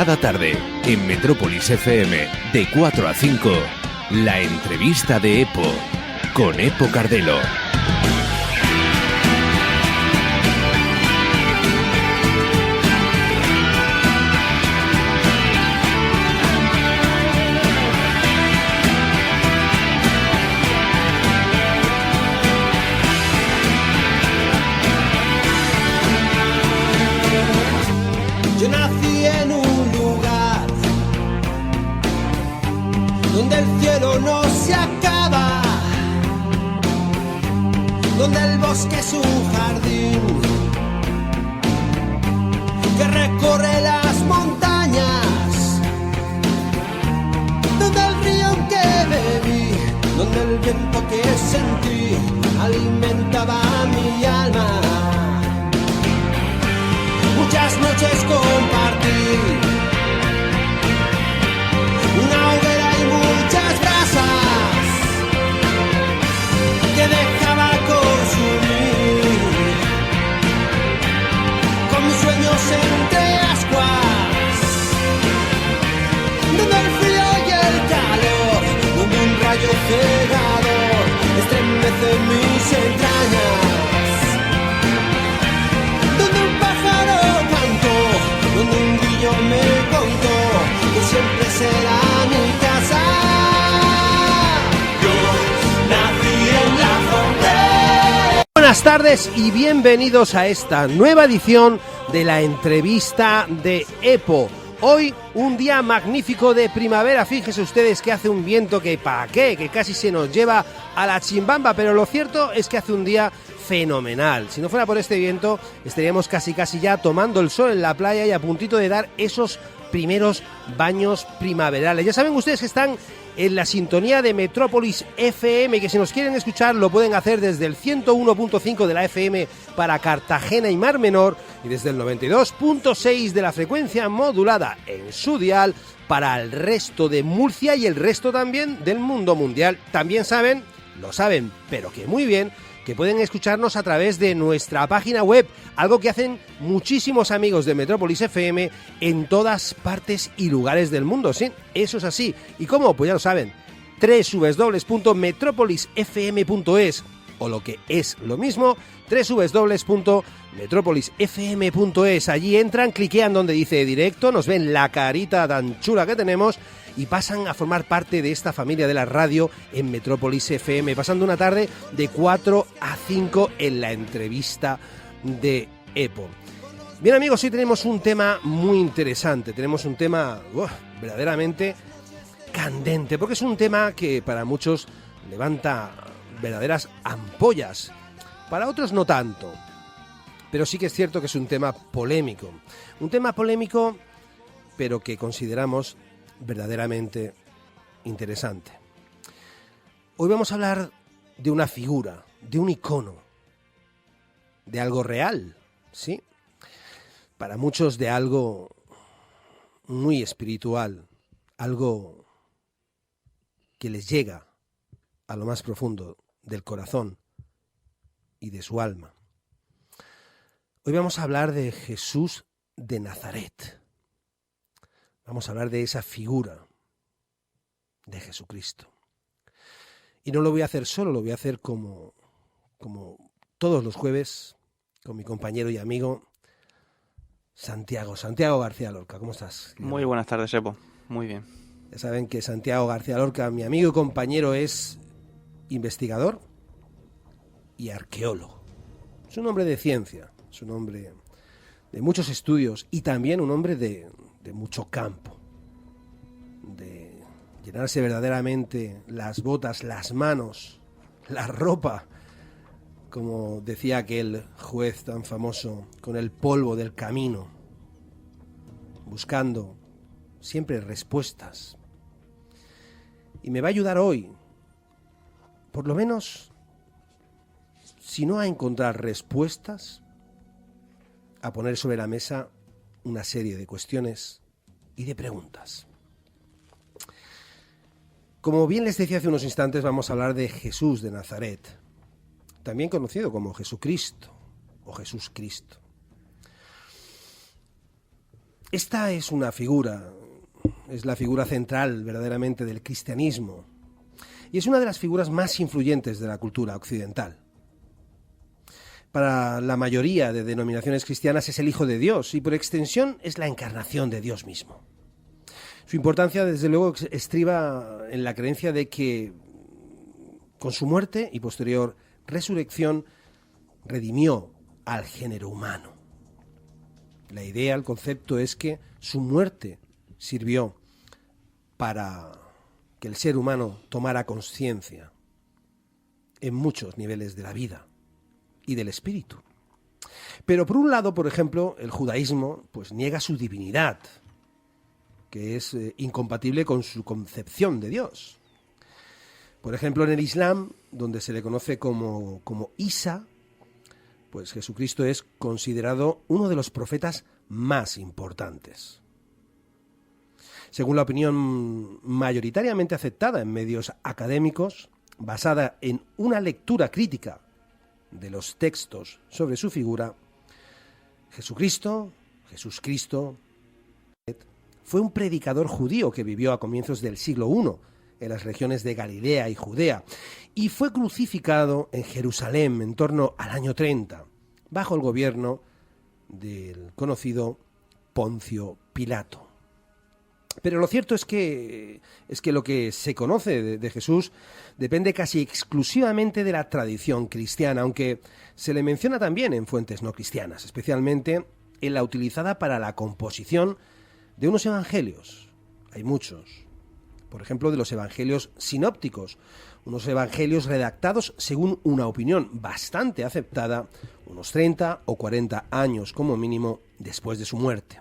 Cada tarde, en Metrópolis FM, de 4 a 5, la entrevista de EPO, con Epo Cardelo. Yo nací en un lugar donde el cielo no se acaba, donde el bosque es un jardín que recorre las montañas, donde el río que bebí, donde el viento que sentí alimentaba mi alma. Muchas noches compartí una hoguera y muchas brasas que dejaba consumir con mis sueños entre ascuas, donde el frío y el calor, donde un rayo cegador estremece mis entrañas, donde un grillo me contó que siempre será mi casa. Yo nací en la frontera. Buenas tardes y bienvenidos a esta nueva edición de la entrevista de EPO. Hoy un día magnífico de primavera, fíjense ustedes que hace un viento que casi se nos lleva a la chimbamba, pero lo cierto es que hace un día fenomenal. Si no fuera por este viento, estaríamos casi ya tomando el sol en la playa y a puntito de dar esos primeros baños primaverales. Ya saben ustedes que están en la sintonía de Metrópolis FM, que si nos quieren escuchar lo pueden hacer desde el 101.5 de la FM para Cartagena y Mar Menor y desde el 92.6 de la frecuencia modulada en su dial para el resto de Murcia y el resto también del mundo mundial. También saben, lo saben, pero que muy bien, que pueden escucharnos a través de nuestra página web, algo que hacen muchísimos amigos de Metrópolis FM en todas partes y lugares del mundo, sí, eso es así. ¿Y cómo? Pues ya lo saben, www.metropolisfm.es o lo que es lo mismo, www.metropolisfm.es. Allí entran, cliquean donde dice directo, nos ven la carita tan chula que tenemos y pasan a formar parte de esta familia de la radio en Metrópolis FM, pasando una tarde de 4 a 5 en la entrevista de EPO. Bien amigos, hoy tenemos un tema muy interesante, tenemos un tema verdaderamente candente, porque es un tema que para muchos levanta verdaderas ampollas, para otros no tanto, pero sí que es cierto que es un tema polémico, pero que consideramos verdaderamente interesante. Hoy vamos a hablar de una figura, de un icono, de algo real, ¿sí? Para muchos de algo muy espiritual, algo que les llega a lo más profundo del corazón y de su alma. Hoy vamos a hablar de Jesús de Nazaret. Vamos a hablar de esa figura de Jesucristo. Y no lo voy a hacer solo, lo voy a hacer como todos los jueves, con mi compañero y amigo Santiago García Lorca. ¿Cómo estás? Muy buenas tardes, Epo. Muy bien. Ya saben que Santiago García Lorca, mi amigo y compañero, es investigador y arqueólogo. Es un hombre de ciencia, es un hombre de muchos estudios y también un hombre de mucho campo, de llenarse verdaderamente las botas, las manos, la ropa, como decía aquel juez tan famoso, con el polvo del camino, buscando siempre respuestas. Y me va a ayudar hoy, por lo menos, si no a encontrar respuestas, a poner sobre la mesa una serie de cuestiones y de preguntas. Como bien les decía hace unos instantes, vamos a hablar de Jesús de Nazaret, también conocido como Jesucristo o Jesús Cristo. Esta es una figura, es la figura central verdaderamente del cristianismo y es una de las figuras más influyentes de la cultura occidental. Para la mayoría de denominaciones cristianas es el Hijo de Dios y por extensión es la encarnación de Dios mismo. Su importancia, desde luego, estriba en la creencia de que con su muerte y posterior resurrección redimió al género humano. La idea, el concepto es que su muerte sirvió para que el ser humano tomara conciencia en muchos niveles de la vida y del espíritu. Pero por un lado, por ejemplo, el judaísmo pues niega su divinidad, que es incompatible con su concepción de Dios. Por ejemplo, en el Islam, donde se le conoce como Isa, pues Jesucristo es considerado uno de los profetas más importantes. Según la opinión mayoritariamente aceptada en medios académicos, basada en una lectura crítica de los textos sobre su figura, Jesús Cristo, fue un predicador judío que vivió a comienzos del siglo I en las regiones de Galilea y Judea y fue crucificado en Jerusalén en torno al año 30, bajo el gobierno del conocido Poncio Pilato. Pero lo cierto es que lo que se conoce de Jesús depende casi exclusivamente de la tradición cristiana, aunque se le menciona también en fuentes no cristianas, especialmente en la utilizada para la composición de unos evangelios. Hay muchos. Por ejemplo, de los evangelios sinópticos, unos evangelios redactados según una opinión bastante aceptada, unos 30 o 40 años como mínimo después de su muerte.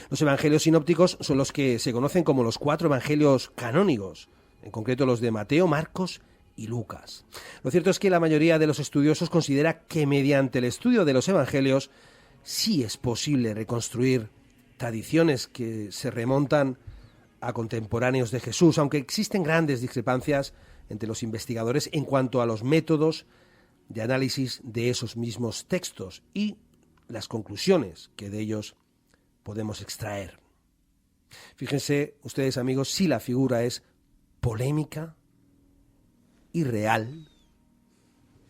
Los evangelios sinópticos son los que se conocen como los 4 evangelios canónigos, en concreto los de Mateo, Marcos y Lucas. Lo cierto es que la mayoría de los estudiosos considera que mediante el estudio de los evangelios sí es posible reconstruir tradiciones que se remontan a contemporáneos de Jesús, aunque existen grandes discrepancias entre los investigadores en cuanto a los métodos de análisis de esos mismos textos y las conclusiones que de ellos podemos extraer. Fíjense ustedes, amigos, si la figura es polémica y real,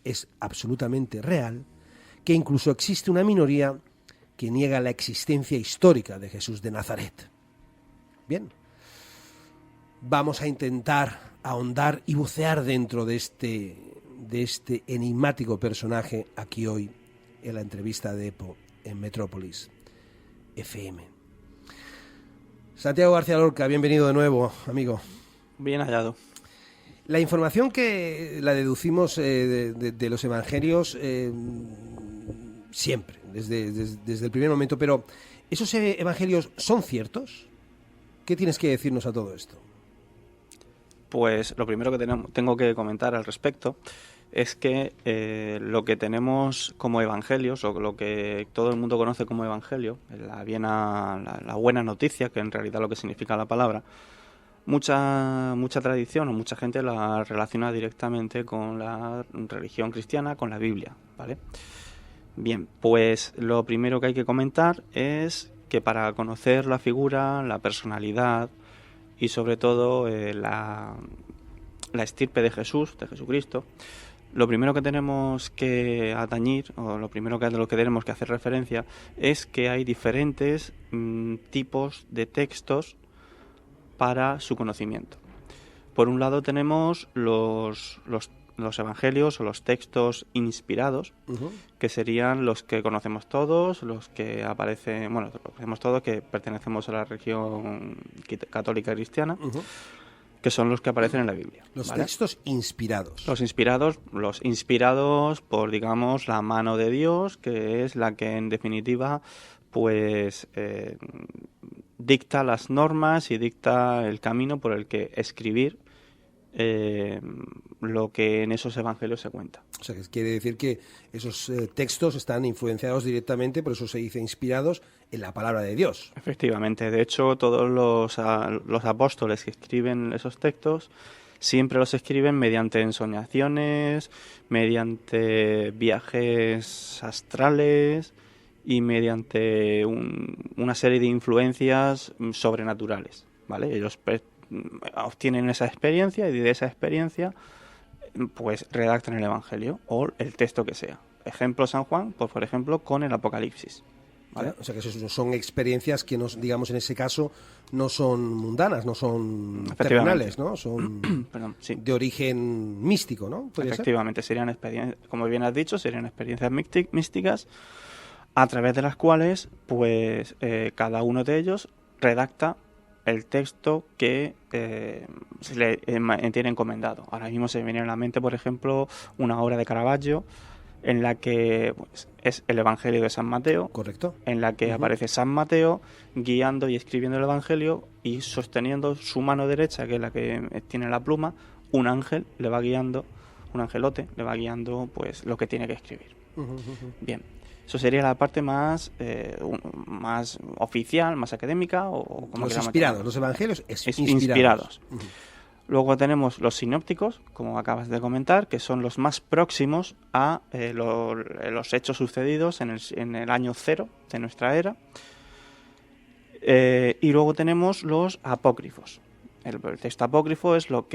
es absolutamente real, que incluso existe una minoría que niega la existencia histórica de Jesús de Nazaret. Bien, vamos a intentar ahondar y bucear dentro de este enigmático personaje aquí hoy en la entrevista de EPO en Metrópolis FM. Santiago García Lorca, bienvenido de nuevo, amigo. Bien hallado. La información que la deducimos de los evangelios siempre, desde el primer momento, pero ¿esos evangelios son ciertos? ¿Qué tienes que decirnos a todo esto? Pues lo primero que tengo que comentar al respecto es que lo que tenemos como evangelios, o lo que todo el mundo conoce como evangelio, la buena noticia, que en realidad lo que significa la palabra, mucha tradición o mucha gente la relaciona directamente con la religión cristiana, con la Biblia, ¿vale? Bien, pues lo primero que hay que comentar es que para conocer la figura, la personalidad y sobre todo la estirpe de Jesucristo, lo primero que tenemos que atañir, o lo primero a lo que tenemos que hacer referencia, es que hay diferentes tipos de textos para su conocimiento. Por un lado tenemos los evangelios o los textos inspirados, que serían los que conocemos todos, los que aparecen, bueno, los conocemos todos, que pertenecemos a la religión católica cristiana, que son los que aparecen en la Biblia. Los ¿vale? Textos inspirados. Los inspirados por, digamos, la mano de Dios, que es la que en definitiva, pues, dicta las normas y dicta el camino por el que escribir lo que en esos evangelios se cuenta. O sea, que quiere decir que esos textos están influenciados directamente, por eso se dice inspirados, en la palabra de Dios. Efectivamente. De hecho, todos los apóstoles que escriben esos textos siempre los escriben mediante ensoñaciones, mediante viajes astrales y mediante una serie de influencias sobrenaturales, ¿vale? Ellos obtienen esa experiencia y de esa experiencia pues redactan el Evangelio o el texto que sea. Ejemplo San Juan, pues por ejemplo con el Apocalipsis. ¿Vale? O sea que eso son experiencias que, digamos, en ese caso no son mundanas, no son terrenales, ¿no? Son Perdón, sí. de origen místico, ¿no? Efectivamente, serían experiencias, como bien has dicho, serían experiencias místicas a través de las cuales pues cada uno de ellos redacta el texto que se le tiene encomendado. Ahora mismo se me viene a la mente, por ejemplo, una obra de Caravaggio en la que pues, es el Evangelio de San Mateo. Correcto. En la que aparece San Mateo guiando y escribiendo el Evangelio y sosteniendo su mano derecha, que es la que tiene la pluma, un ángel le va guiando, un angelote le va guiando pues lo que tiene que escribir. Bien, eso sería la parte más oficial, más académica o como los inspirados, los evangelios inspirados. Luego tenemos los sinópticos, como acabas de comentar, que son los más próximos a los hechos sucedidos en el año 0 de nuestra era. Y luego tenemos los apócrifos. El texto apócrifo es los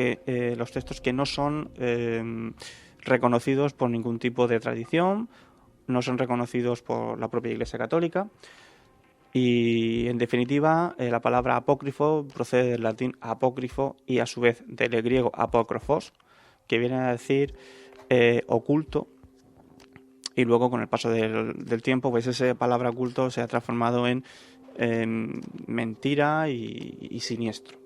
textos que no son reconocidos por ningún tipo de tradición, no son reconocidos por la propia Iglesia Católica. Y en definitiva, la palabra apócrifo procede del latín apócrifo y a su vez del griego apócrifos, que viene a decir oculto. Y luego con el paso del tiempo, pues esa palabra oculto se ha transformado en mentira y siniestro.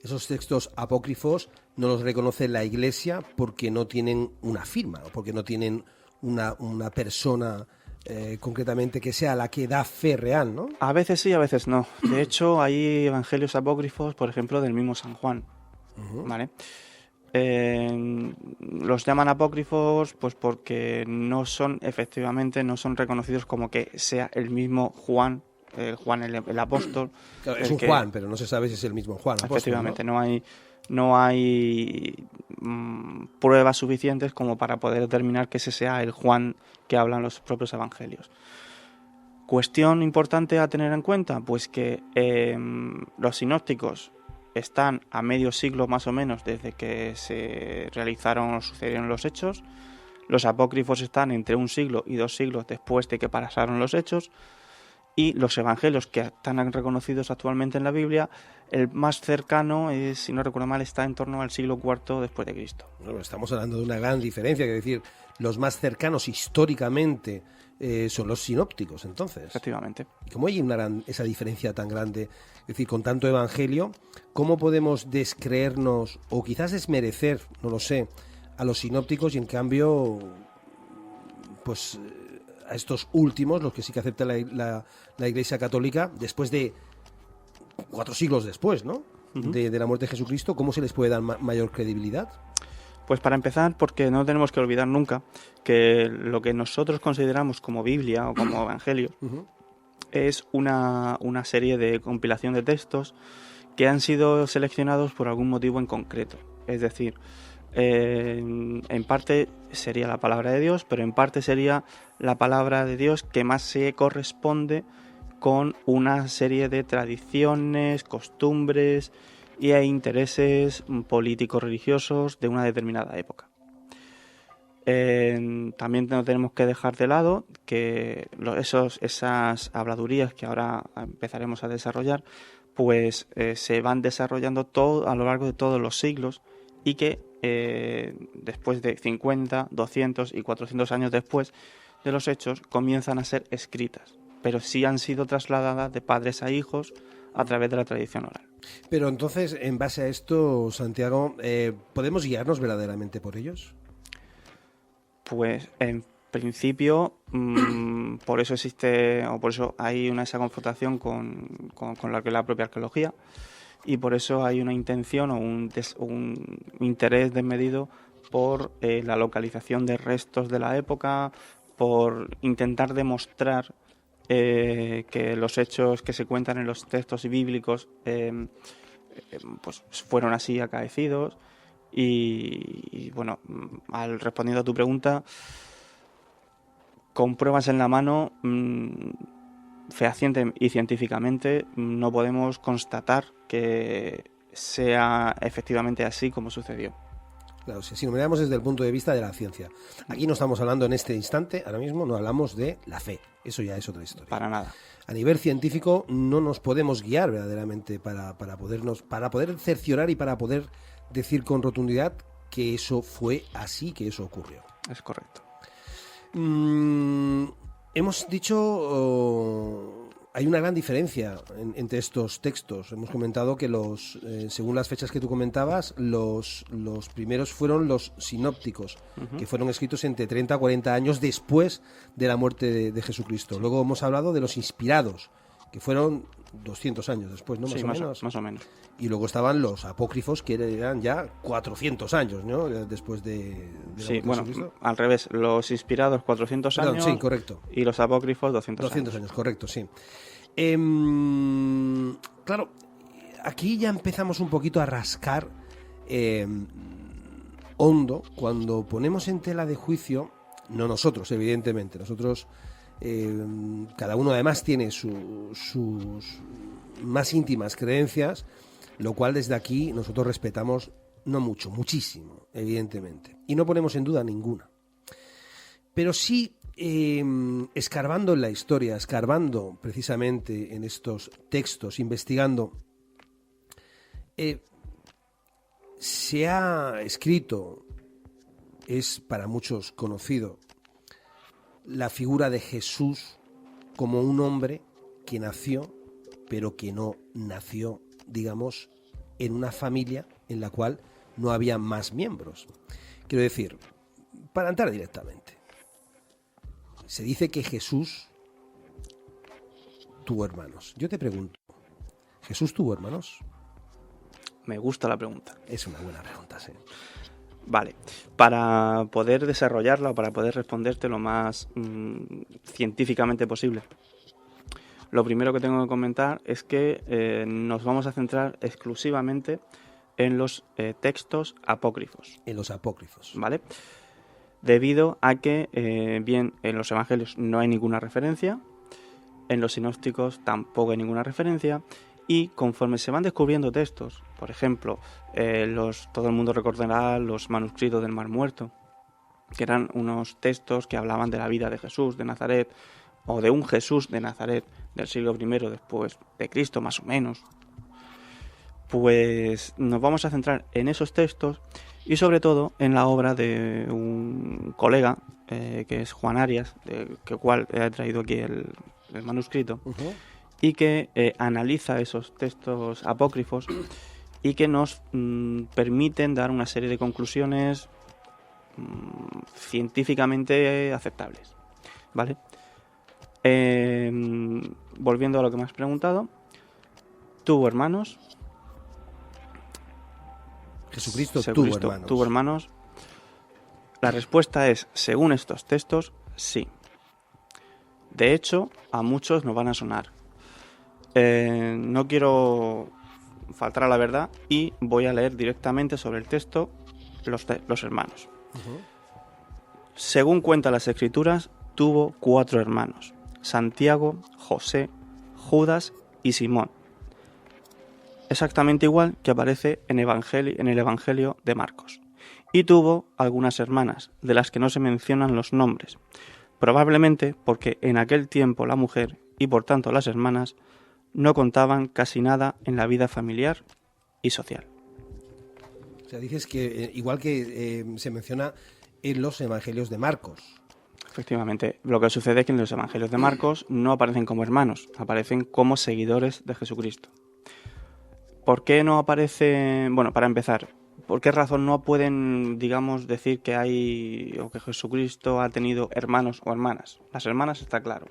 Esos textos apócrifos no los reconoce la Iglesia porque no tienen una firma, o porque no tienen una persona concretamente que sea la que da fe real, ¿no? A veces sí, a veces no. De hecho, hay evangelios apócrifos, por ejemplo, del mismo San Juan, ¿vale? Los llaman apócrifos pues porque efectivamente no son reconocidos como que sea el mismo Juan, Juan el apóstol. Claro, es un Juan, pero no se sabe si es el mismo Juan. Apóstol, efectivamente, no hay pruebas suficientes como para poder determinar que ese sea el Juan que hablan los propios evangelios. Cuestión importante a tener en cuenta, pues que los sinópticos están a medio siglo más o menos desde que se realizaron o sucedieron los hechos. Los apócrifos están entre 1 siglo y 2 siglos después de que pasaron los hechos. Y los evangelios que están reconocidos actualmente en la Biblia, el más cercano, si no recuerdo mal, está en torno al siglo IV después de Cristo. Bueno, estamos hablando de una gran diferencia, es decir, los más cercanos históricamente son los sinópticos, entonces. Efectivamente. ¿Y cómo hay esa diferencia tan grande? Es decir, con tanto evangelio, ¿cómo podemos descreernos o quizás desmerecer, no lo sé, a los sinópticos y en cambio, pues a estos últimos, los que sí que acepta la Iglesia Católica, después de 4 siglos después, ¿no? De la muerte de Jesucristo, ¿cómo se les puede dar mayor credibilidad? Pues para empezar, porque no tenemos que olvidar nunca que lo que nosotros consideramos como Biblia o como Evangelio es una serie de compilación de textos que han sido seleccionados por algún motivo en concreto. Es decir, en parte sería la palabra de Dios, pero en parte sería la palabra de Dios que más se corresponde con una serie de tradiciones, costumbres e intereses políticos religiosos de una determinada época. También no tenemos que dejar de lado que esas habladurías que ahora empezaremos a desarrollar pues se van desarrollando a lo largo de todos los siglos y que después de 50, 200 y 400 años después de los hechos comienzan a ser escritas, pero sí han sido trasladadas de padres a hijos a través de la tradición oral. Pero entonces, en base a esto, Santiago, ¿podemos guiarnos verdaderamente por ellos? Pues en principio, por eso hay esa confrontación con la propia arqueología y por eso hay una intención o un interés desmedido por la localización de restos de la época, por intentar demostrar que los hechos que se cuentan en los textos bíblicos pues fueron así acaecidos y bueno, respondiendo a tu pregunta, con pruebas en la mano, fehaciente y científicamente, no podemos constatar que sea efectivamente así como sucedió. Claro, si lo miramos desde el punto de vista de la ciencia. Aquí no estamos hablando en este instante, ahora mismo no hablamos de la fe. Eso ya es otra historia. Para nada. A nivel científico no nos podemos guiar verdaderamente para poder cerciorar y para poder decir con rotundidad que eso fue así, que eso ocurrió. Es correcto. Hemos dicho... hay una gran diferencia entre estos textos. Hemos comentado que según las fechas que tú comentabas, los primeros fueron los sinópticos, que fueron escritos entre 30 a 40 años después de la muerte de Jesucristo. Luego hemos hablado de los inspirados, que fueron 200 años después, ¿no? Más o menos. Y luego estaban los apócrifos, que eran ya 400 años, ¿no? Después de sí, bueno, Jesucristo. Al revés. Los inspirados 400 años. Sí, correcto. Y los apócrifos 200 años, correcto, sí. Claro, aquí ya empezamos un poquito a rascar hondo cuando ponemos en tela de juicio, no nosotros, evidentemente, nosotros, cada uno además tiene sus más íntimas creencias, lo cual desde aquí nosotros respetamos no mucho, muchísimo, evidentemente, y no ponemos en duda ninguna. Pero sí, escarbando en la historia, escarbando precisamente en estos textos, investigando, se ha escrito, es para muchos conocido, la figura de Jesús como un hombre que nació, pero que no nació, digamos, en una familia en la cual no había más miembros. Quiero decir, para entrar directamente, se dice que Jesús tuvo hermanos. Yo te pregunto, ¿Jesús tuvo hermanos? Me gusta la pregunta. Es una buena pregunta, sí. Vale, para poder desarrollarla o para poder responderte lo más científicamente posible, lo primero que tengo que comentar es que nos vamos a centrar exclusivamente en los textos apócrifos. En los apócrifos. ¿Vale? Debido a que, bien, en los evangelios no hay ninguna referencia, en los sinópticos tampoco hay ninguna referencia, y conforme se van descubriendo textos, por ejemplo, todo el mundo recordará los manuscritos del Mar Muerto, que eran unos textos que hablaban de la vida de Jesús de Nazaret, o de un Jesús de Nazaret del siglo I después de Cristo, más o menos. Pues nos vamos a centrar en esos textos y sobre todo en la obra de un colega, que es Juan Arias, que cual he traído aquí el manuscrito, y que analiza esos textos apócrifos y que nos permiten dar una serie de conclusiones científicamente aceptables, ¿vale? Volviendo a lo que me has preguntado, ¿tuvo hermanos? Jesucristo tuvo hermanos. La respuesta es, según estos textos, sí. De hecho, a muchos nos van a sonar. No quiero faltar a la verdad y voy a leer directamente sobre el texto los hermanos. Según cuentan las escrituras, tuvo 4 hermanos: Santiago, José, Judas y Simón. Exactamente igual que aparece en el Evangelio de Marcos. Y tuvo algunas hermanas, de las que no se mencionan los nombres, probablemente porque en aquel tiempo la mujer, y por tanto las hermanas, no contaban casi nada en la vida familiar y social. O sea, dices que igual que se menciona en los Evangelios de Marcos. Efectivamente, lo que sucede es que en los Evangelios de Marcos no aparecen como hermanos, aparecen como seguidores de Jesucristo. ¿Por qué no aparece? Bueno, para empezar, ¿por qué razón no pueden, digamos, decir que hay o que Jesucristo ha tenido hermanos o hermanas? Las hermanas está claro.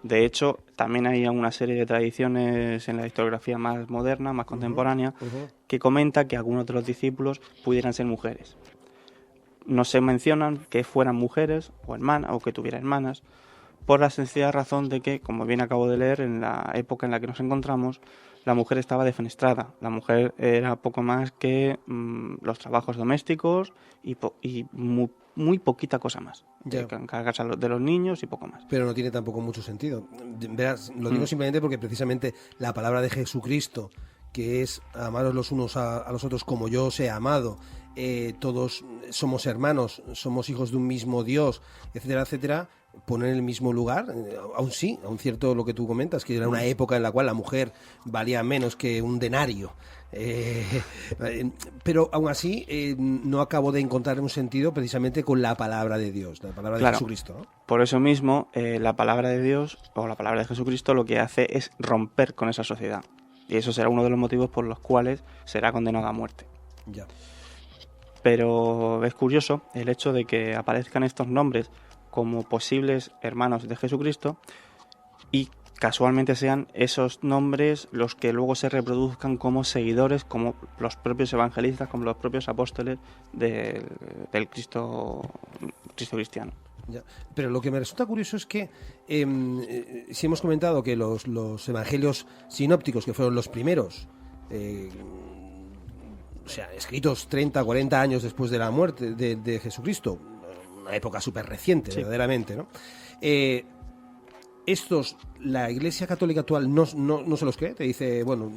De hecho, también hay una serie de tradiciones en la historiografía más moderna, más contemporánea, que comenta que algunos de los discípulos pudieran ser mujeres. No se mencionan que fueran mujeres o hermanas o que tuvieran hermanas, por la sencilla razón de que, como bien acabo de leer, en la época en la que nos encontramos, la mujer estaba defenestrada. La mujer era poco más que los trabajos domésticos y muy poquita cosa más. Ya. Encargarse de los niños y poco más. Pero no tiene tampoco mucho sentido. Verás, lo digo simplemente porque precisamente la palabra de Jesucristo, que es amaros los unos a los otros como yo os he amado, todos somos hermanos, somos hijos de un mismo Dios, etcétera, etcétera, poner en el mismo lugar, aún cierto lo que tú comentas, que era una época en la cual la mujer valía menos que un denario. Pero aún así no acabo de encontrar un sentido precisamente con la palabra de Dios, la palabra de Jesucristo, ¿no? Por eso mismo la palabra de Dios o la palabra de Jesucristo lo que hace es romper con esa sociedad, y eso será uno de los motivos por los cuales será condenado a muerte. Ya. Pero es curioso el hecho de que aparezcan estos nombres como posibles hermanos de Jesucristo y casualmente sean esos nombres los que luego se reproduzcan como seguidores, como los propios evangelistas, como los propios apóstoles del Cristo cristiano. Ya. Pero lo que me resulta curioso es que si hemos comentado que los evangelios sinópticos, que fueron los primeros, o sea, escritos 30, 40 años después de la muerte de Jesucristo, una época súper reciente, sí, verdaderamente, ¿no? Estos, la Iglesia Católica actual no se los cree, te dice, bueno,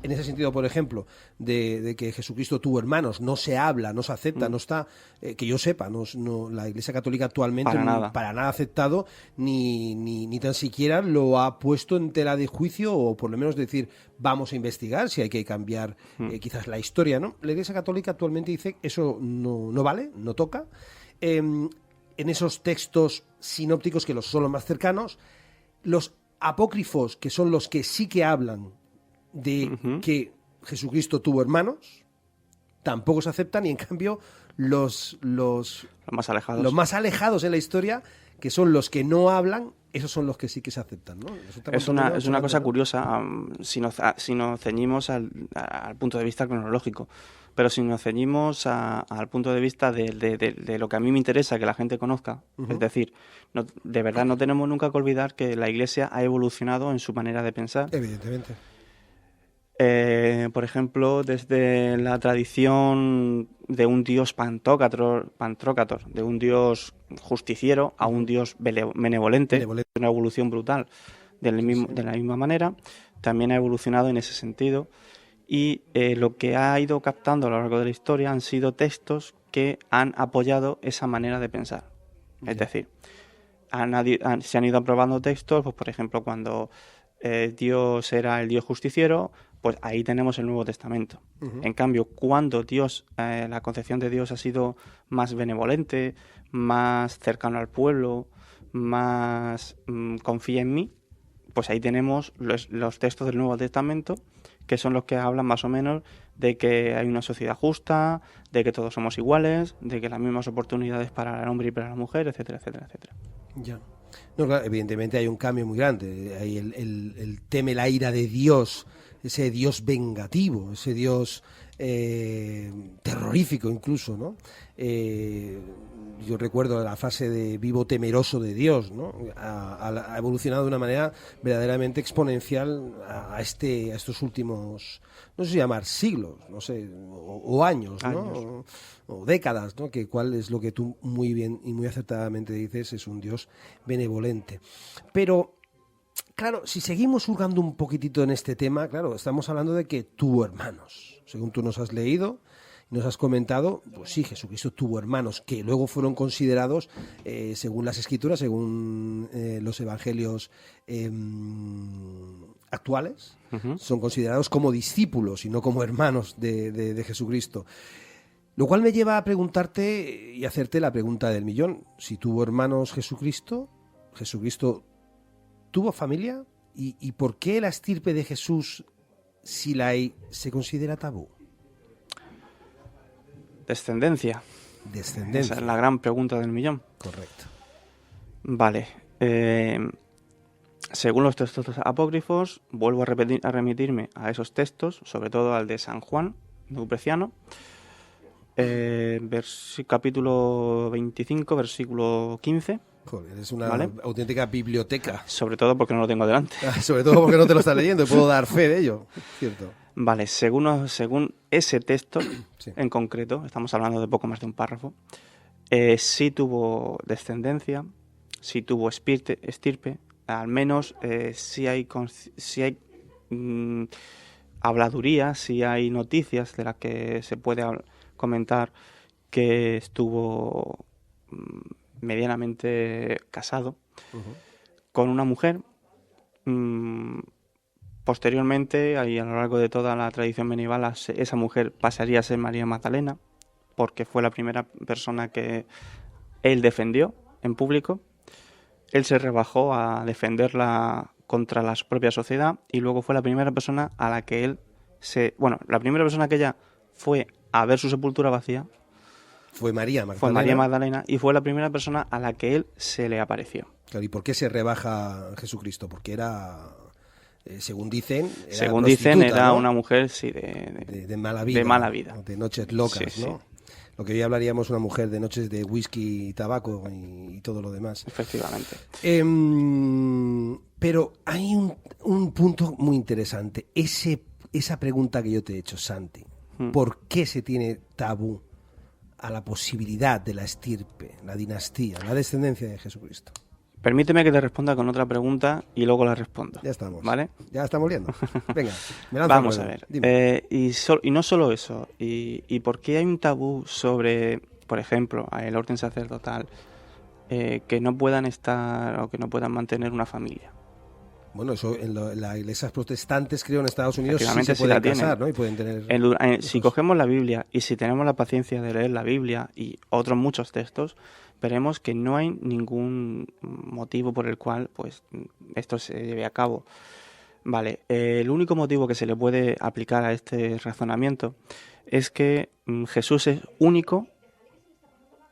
en ese sentido, por ejemplo, de que Jesucristo tuvo hermanos, no se habla, no se acepta, no está, que yo sepa, la Iglesia Católica actualmente para nada aceptado, ni tan siquiera lo ha puesto en tela de juicio, o por lo menos decir, vamos a investigar si hay que cambiar quizás la historia, ¿no? La Iglesia Católica actualmente dice, eso no vale, no toca. En esos textos sinópticos, que son los más cercanos, los apócrifos, que son los que sí que hablan de que Jesucristo tuvo hermanos, tampoco se aceptan, y en cambio los más alejados en la historia, que son los que no hablan, esos son los que sí que se aceptan, ¿no? Es una cosa curiosa si nos ceñimos al punto de vista cronológico. Pero si nos ceñimos al punto de vista de lo que a mí me interesa que la gente conozca, es decir, de verdad no tenemos nunca que olvidar que la Iglesia ha evolucionado en su manera de pensar. Evidentemente. Por ejemplo, desde la tradición de un Dios pantrócator, de un Dios justiciero a un Dios benevolente, una evolución brutal de la misma manera, también ha evolucionado en ese sentido. Y lo que ha ido captando a lo largo de la historia han sido textos que han apoyado esa manera de pensar. Es decir, se han ido aprobando textos, pues por ejemplo, cuando Dios era el Dios justiciero, pues ahí tenemos el Nuevo Testamento. En cambio, cuando la concepción de Dios ha sido más benevolente, más cercano al pueblo, más confía en mí, pues ahí tenemos los textos del Nuevo Testamento, que son los que hablan más o menos de que hay una sociedad justa, de que todos somos iguales, de que las mismas oportunidades para el hombre y para la mujer, etcétera, etcétera, etcétera. Ya. No, claro, evidentemente hay un cambio muy grande. Hay el teme la ira de Dios, ese Dios vengativo, ese Dios terrorífico incluso, ¿no? Yo recuerdo la frase de vivo temeroso de Dios, ¿no? Ha evolucionado de una manera verdaderamente exponencial a estos últimos, no sé si llamar siglos, no sé, o años, ¿no? O décadas, ¿no? Que cuál es lo que tú muy bien y muy acertadamente dices, es un Dios benevolente. Pero claro, si seguimos hurgando un poquitito en este tema, claro, estamos hablando de que tuvo hermanos. Según tú nos has leído, nos has comentado, pues sí, Jesucristo tuvo hermanos que luego fueron considerados, según las Escrituras, según los evangelios actuales, son considerados como discípulos y no como hermanos de Jesucristo. Lo cual me lleva a preguntarte y hacerte la pregunta del millón. Si tuvo hermanos Jesucristo ¿tuvo familia? ¿Y por qué la estirpe de Jesús, si la hay, se considera tabú? Descendencia. Esa es la gran pregunta del millón. Correcto. Vale. Según los textos apócrifos, vuelvo a remitirme a esos textos, sobre todo al de San Juan Neupreciano, capítulo 25, versículo 15. Joder, eres una ¿Vale? auténtica biblioteca. Sobre todo porque no lo tengo delante. Sobre todo porque no te lo estás leyendo y puedo dar fe de ello. Cierto. Vale, según ese texto Sí. en concreto, estamos hablando de poco más de un párrafo, sí tuvo descendencia, sí tuvo estirpe, al menos sí hay habladuría, sí hay noticias de las que se puede comentar que estuvo medianamente casado con una mujer. Posteriormente, ahí a lo largo de toda la tradición medieval, esa mujer pasaría a ser María Magdalena, porque fue la primera persona que él defendió en público. Él se rebajó a defenderla contra la propia sociedad y luego fue la primera persona a la que él la primera persona que ella fue a ver su sepultura vacía Fue María Magdalena. fue María Magdalena y fue la primera persona a la que él se le apareció. Claro, ¿y por qué se rebaja Jesucristo? Porque era, según dicen, Era ¿no? una mujer, sí, de mala vida. de mala vida. De noches locas, Sí, ¿no? sí. Lo que hoy hablaríamos una mujer de noches de whisky y tabaco y todo lo demás. Efectivamente. Pero hay un punto muy interesante. Esa pregunta que yo te he hecho, Santi. ¿Por qué se tiene tabú a la posibilidad de la estirpe, la dinastía, la descendencia de Jesucristo? Permíteme que te responda con otra pregunta y luego la respondo. Ya estamos. ¿Vale? Ya estamos liando. Venga, me lanzo Vamos al a ruedo. ver. Dime. Y no solo eso. ¿Y por qué hay un tabú sobre, por ejemplo, el orden sacerdotal, que no puedan estar o que no puedan mantener una familia? Bueno, eso en las iglesias protestantes, creo, en Estados Unidos sí Efectivamente, se sí pueden la tienen. casar, ¿no? Y pueden tener... Si cogemos la Biblia y si tenemos la paciencia de leer la Biblia y otros muchos textos, veremos que no hay ningún motivo por el cual pues esto se lleve a cabo. Vale, el único motivo que se le puede aplicar a este razonamiento es que Jesús es único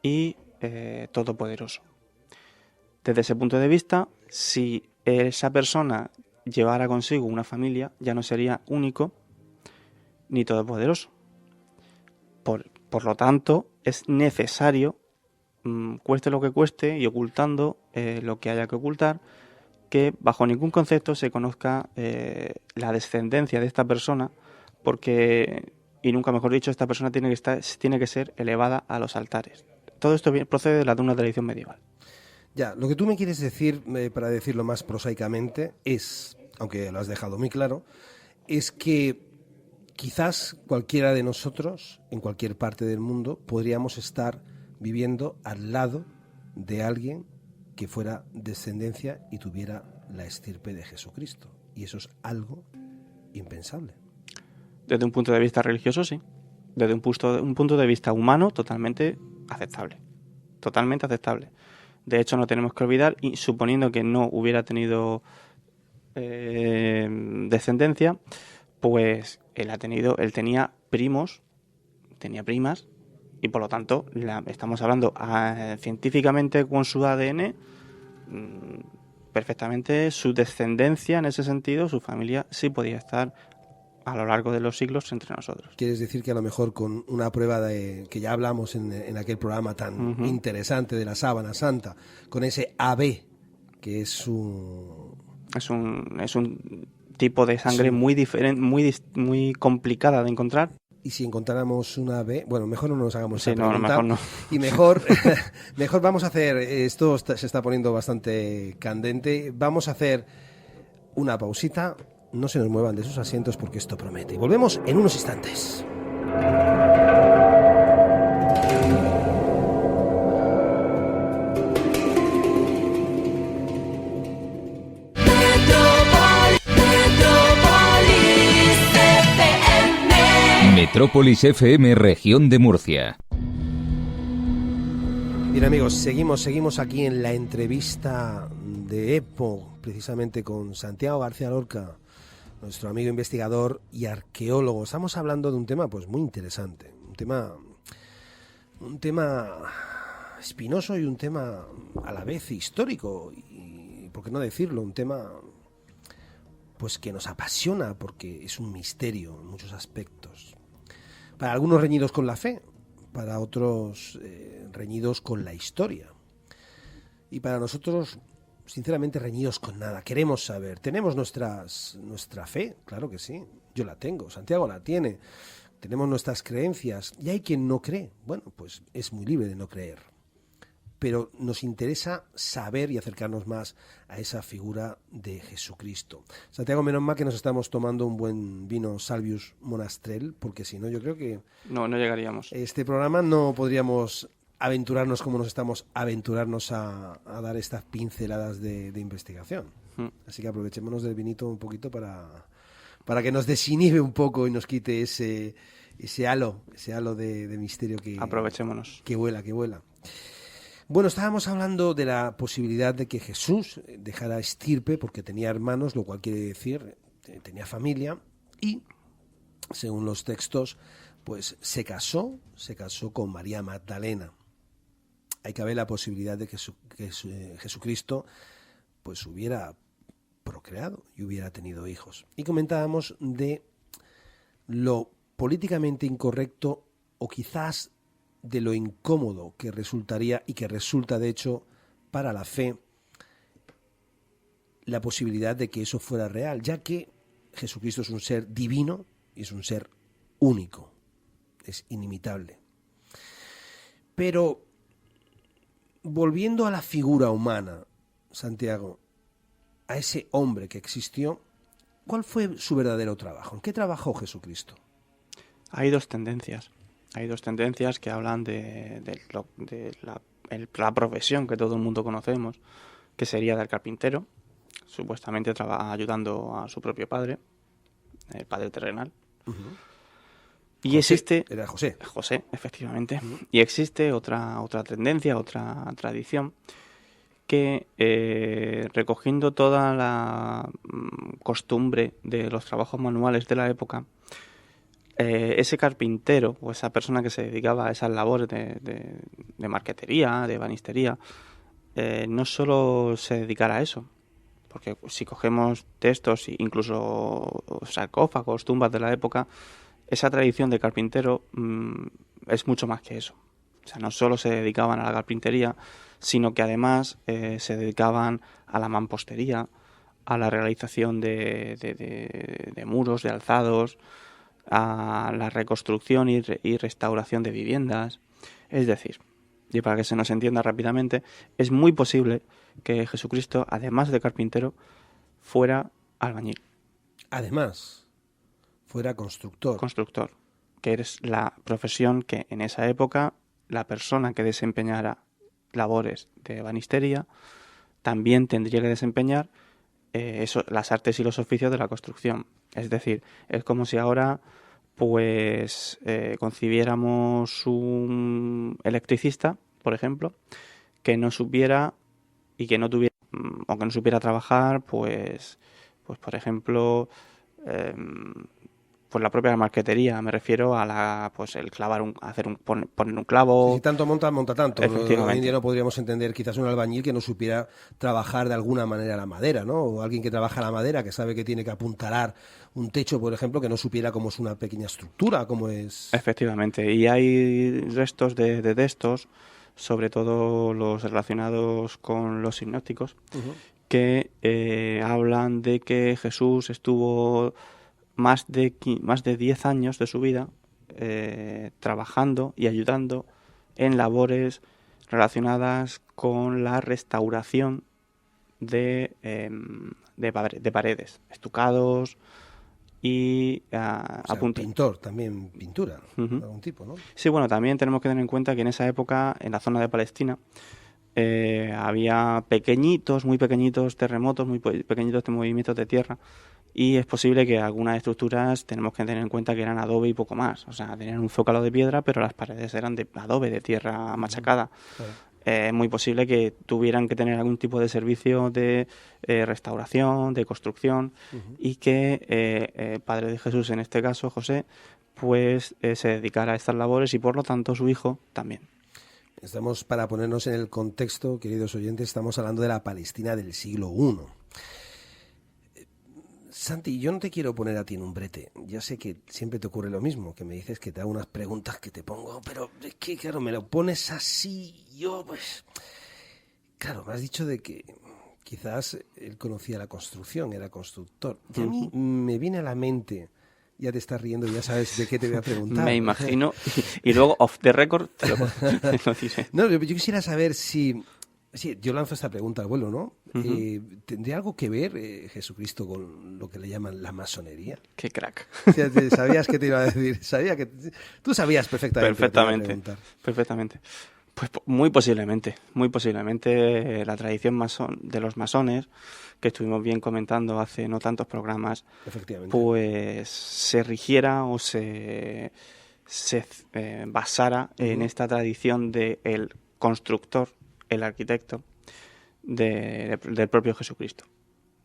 y todopoderoso. Desde ese punto de vista, si esa persona llevara consigo una familia, ya no sería único ni todopoderoso. Por lo tanto, es necesario, cueste lo que cueste y ocultando lo que haya que ocultar, que bajo ningún concepto se conozca la descendencia de esta persona, porque, y nunca mejor dicho, esta persona tiene que ser elevada a los altares. Todo esto procede de una tradición medieval. Ya, lo que tú me quieres decir, para decirlo más prosaicamente, es, aunque lo has dejado muy claro, es que quizás cualquiera de nosotros, en cualquier parte del mundo, podríamos estar viviendo al lado de alguien que fuera descendencia y tuviera la estirpe de Jesucristo. Y eso es algo impensable. Desde un punto de vista religioso, sí. Desde un punto de vista humano, totalmente aceptable. Totalmente aceptable. De hecho, no tenemos que olvidar, y suponiendo que no hubiera tenido descendencia, pues él tenía primos, tenía primas, y por lo tanto estamos hablando científicamente con su ADN, perfectamente su descendencia en ese sentido, su familia sí podía estar a lo largo de los siglos entre nosotros. ¿Quieres decir que a lo mejor con una prueba que ya hablamos en aquel programa tan interesante de la Sábana Santa, con ese AB, que es un tipo de sangre muy diferente, muy complicada de encontrar? Y si encontráramos una AB, bueno, mejor no nos hagamos esa pregunta. Mejor no. Y mejor vamos a hacer, esto se está poniendo bastante candente, vamos a hacer una pausita. No se nos muevan de sus asientos porque esto promete. Volvemos en unos instantes. Metrópolis FM, región de Murcia. Bien, amigos, seguimos aquí en la entrevista de EPO, precisamente con Santiago García Lorca, nuestro amigo investigador y arqueólogo. Estamos hablando de un tema pues muy interesante, un tema espinoso y un tema a la vez histórico y por qué no decirlo, un tema pues que nos apasiona porque es un misterio en muchos aspectos. Para algunos reñidos con la fe, para otros reñidos con la historia. y para nosotros, sinceramente, reñidos con nada. Queremos saber. ¿Tenemos nuestra fe? Claro que sí. Yo la tengo. Santiago la tiene. Tenemos nuestras creencias. Y hay quien no cree. Bueno, pues es muy libre de no creer. Pero nos interesa saber y acercarnos más a esa figura de Jesucristo. Santiago, menos mal que nos estamos tomando un buen vino Salvius Monastrell, porque si no, yo creo que No llegaríamos. este programa no podríamos aventurarnos como nos estamos aventurarnos a dar estas pinceladas de investigación. Así que aprovechémonos del vinito un poquito para que nos desinhibe un poco y nos quite ese halo de misterio que Aprovechémonos. que vuela. Bueno, estábamos hablando de la posibilidad de que Jesús dejara estirpe porque tenía hermanos, lo cual quiere decir tenía familia, y según los textos, pues se casó con María Magdalena. Hay que ver la posibilidad de que Jesucristo pues hubiera procreado y hubiera tenido hijos. Y comentábamos de lo políticamente incorrecto o quizás de lo incómodo que resultaría y que resulta de hecho para la fe la posibilidad de que eso fuera real, ya que Jesucristo es un ser divino y es un ser único, es inimitable. Pero volviendo a la figura humana, Santiago, a ese hombre que existió, ¿cuál fue su verdadero trabajo? ¿En qué trabajó Jesucristo? Hay dos tendencias. Que hablan de la profesión que todo el mundo conocemos, que sería del carpintero, supuestamente ayudando a su propio padre, el padre terrenal. Uh-huh. Y existe... Era José. José, efectivamente. Uh-huh. Y existe otra tendencia, otra tradición, que recogiendo toda la costumbre de los trabajos manuales de la época, ese carpintero o esa persona que se dedicaba a esas labores de marquetería, de ebanistería, no solo se dedicara a eso, porque si cogemos textos, incluso sarcófagos, tumbas de la época, esa tradición de carpintero es mucho más que eso. O sea, no solo se dedicaban a la carpintería, sino que además se dedicaban a la mampostería, a la realización de muros, de alzados, a la reconstrucción y restauración de viviendas. Es decir, y para que se nos entienda rápidamente, es muy posible que Jesucristo, además de carpintero, fuera albañil. Además, fuera constructor. Constructor, que es la profesión que en esa época la persona que desempeñara labores de ebanistería también tendría que desempeñar las artes y los oficios de la construcción. Es decir, es como si ahora pues concibiéramos un electricista, por ejemplo, que no supiera y que no tuviera o que no supiera trabajar, pues por ejemplo, pues la propia marquetería. Me refiero a el clavar poner un clavo. Si tanto monta tanto. Efectivamente. Hoy en día no podríamos entender quizás un albañil que no supiera trabajar de alguna manera la madera, ¿no? O alguien que trabaja la madera, que sabe que tiene que apuntalar un techo, por ejemplo, que no supiera cómo es una pequeña estructura, cómo es... Efectivamente. Y hay restos de textos, sobre todo los relacionados con los sinópticos, uh-huh, que hablan de que Jesús estuvo más de 10 años de su vida trabajando y ayudando en labores relacionadas con la restauración de paredes, estucados y pintor, también pintura, uh-huh, de algún tipo, ¿no? Sí, bueno, también tenemos que tener en cuenta que en esa época, en la zona de Palestina, había muy pequeñitos terremotos, muy pequeñitos movimientos de tierra, y es posible que algunas estructuras tenemos que tener en cuenta que eran adobe y poco más. O sea, tenían un zócalo de piedra, pero las paredes eran de adobe, de tierra machacada. Claro. Es muy posible que tuvieran que tener algún tipo de servicio de restauración, de construcción, uh-huh, y que Padre de Jesús, en este caso José, pues se dedicara a estas labores y por lo tanto su hijo también. Estamos, para ponernos en el contexto, queridos oyentes, estamos hablando de la Palestina del siglo I. Santi, yo no te quiero poner a ti en un brete. Ya sé que siempre te ocurre lo mismo, que me dices que te hago unas preguntas que te pongo, pero es que, claro, me lo pones así, yo pues... claro, me has dicho de que quizás él conocía la construcción, era constructor. Y a mí me viene a la mente, ya te estás riendo, ya sabes de qué te voy a preguntar. Me imagino. Y luego, off the record, te lo diré. No, yo quisiera saber si... Sí, yo lanzo esta pregunta al vuelo, ¿no? ¿Tendría algo que ver Jesucristo con lo que le llaman la masonería? Qué crack. Sabías que te iba a decir, tú sabías perfectamente. Perfectamente. Pues muy posiblemente la tradición de los masones, que estuvimos bien comentando hace no tantos programas, pues se rigiera o se basara en esta tradición del constructor, el arquitecto del propio Jesucristo.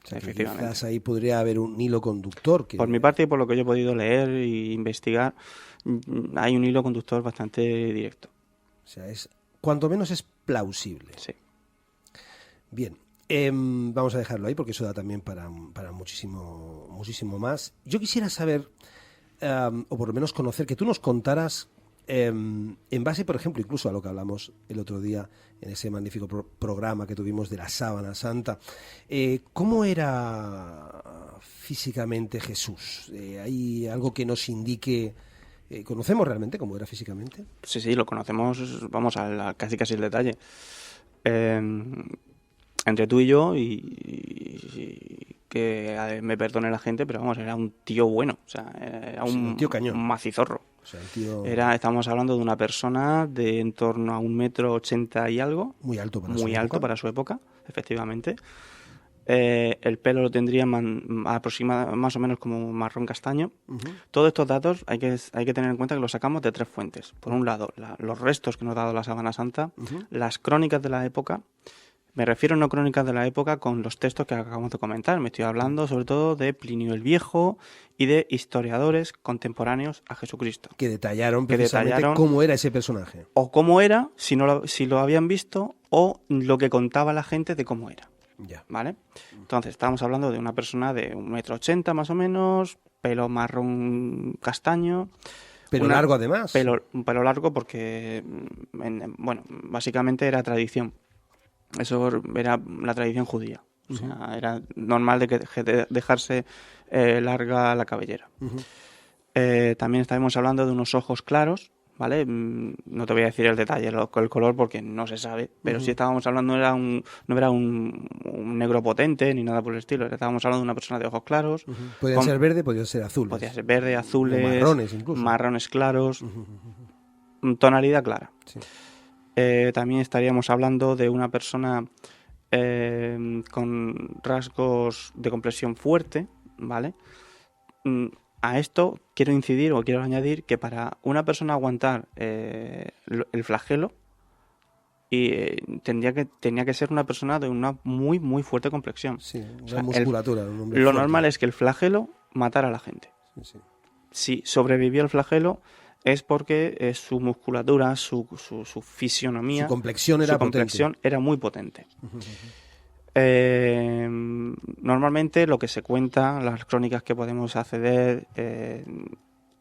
O sea, efectivamente. Quizás ahí podría haber un hilo conductor. Por mi parte y por lo que yo he podido leer e investigar, hay un hilo conductor bastante directo. O sea, cuanto menos es plausible. Sí. Bien, vamos a dejarlo ahí porque eso da también para muchísimo más. Yo quisiera saber, o por lo menos conocer, que tú nos contaras, en base, por ejemplo, incluso a lo que hablamos el otro día en ese magnífico programa que tuvimos de la Sábana Santa, ¿cómo era físicamente Jesús? ¿Hay algo que nos indique... ¿Conocemos realmente cómo era físicamente? Sí, lo conocemos, vamos, casi el detalle. Entre tú y yo, y que me perdone la gente, pero vamos, era un tío bueno, o sea, era un tío cañón. Un macizorro. O sea, el tío... Estamos hablando de una persona de en torno a 1,80 m y algo. Muy alto para su época, efectivamente. El pelo lo tendría aproximadamente más o menos como marrón castaño. Todos estos datos hay que tener en cuenta que los sacamos de 3 fuentes. Por un lado, los restos que nos ha dado la Sábana Santa, las crónicas de la época. Me refiero no crónicas de la época con los textos que acabamos de comentar. Me estoy hablando sobre todo de Plinio el Viejo y de historiadores contemporáneos a Jesucristo. Que detallaron precisamente cómo era ese personaje. O cómo era, si lo habían visto, o lo que contaba la gente de cómo era. Ya. ¿Vale? Entonces, estamos hablando de una persona de 1,80 m más o menos, pelo marrón castaño. Pelo largo además. Un pelo largo porque, básicamente era tradición. Eso era la tradición judía. O sea, era normal de dejarse larga la cabellera. También estaremos hablando de unos ojos claros, ¿vale? No te voy a decir el detalle, el color, porque no se sabe, pero sí estábamos hablando, no era un negro potente ni nada por el estilo, estábamos hablando de una persona de ojos claros. Podía ser verde, podía ser azul. Podía ser verde, azules, o marrones incluso. Marrones claros, tonalidad clara. Sí. También estaríamos hablando de una persona con rasgos de complexión fuerte, ¿vale? A esto quiero incidir o quiero añadir que para una persona aguantar el flagelo tenía que ser una persona de una muy, muy fuerte complexión. Sí, una musculatura. Lo normal es que el flagelo matara a la gente. Sí. Si sobrevivió el flagelo es porque su musculatura, su fisionomía, su complexión era muy potente. Normalmente lo que se cuenta, las crónicas que podemos acceder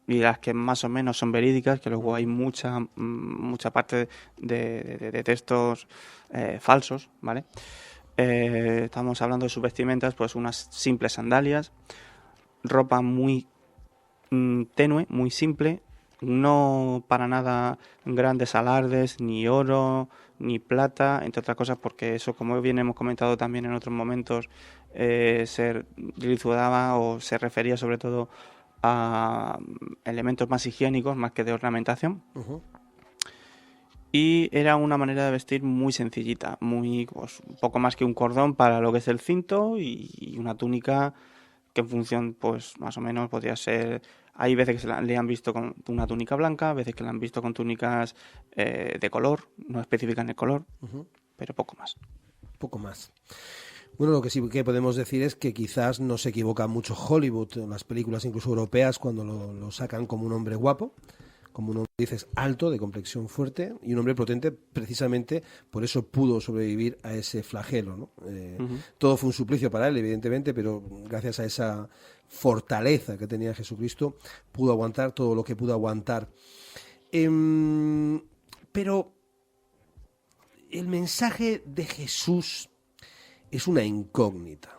y las que más o menos son verídicas, que luego hay mucha parte de textos falsos, ¿vale? Estamos hablando de sus vestimentas, pues unas simples sandalias, ropa muy tenue, muy simple, no para nada grandes alardes, ni oro, ni plata, entre otras cosas, porque eso, como bien hemos comentado también en otros momentos, se utilizaba o se refería sobre todo a elementos más higiénicos, más que de ornamentación. Y era una manera de vestir muy sencillita, muy, pues, un poco más que un cordón para lo que es el cinto y una túnica que en función, pues más o menos podría ser... Hay veces que le han visto con una túnica blanca, veces que la han visto con túnicas de color, no especifican el color, pero poco más. Poco más. Bueno, lo que sí que podemos decir es que quizás no se equivoca mucho Hollywood, en las películas incluso europeas, cuando lo sacan como un hombre guapo, como un hombre, dices, alto, de complexión fuerte, y un hombre potente, precisamente por eso pudo sobrevivir a ese flagelo, ¿no? Todo fue un suplicio para él, evidentemente, pero gracias a esa fortaleza que tenía Jesucristo, pudo aguantar todo lo que pudo aguantar. Pero el mensaje de Jesús es una incógnita.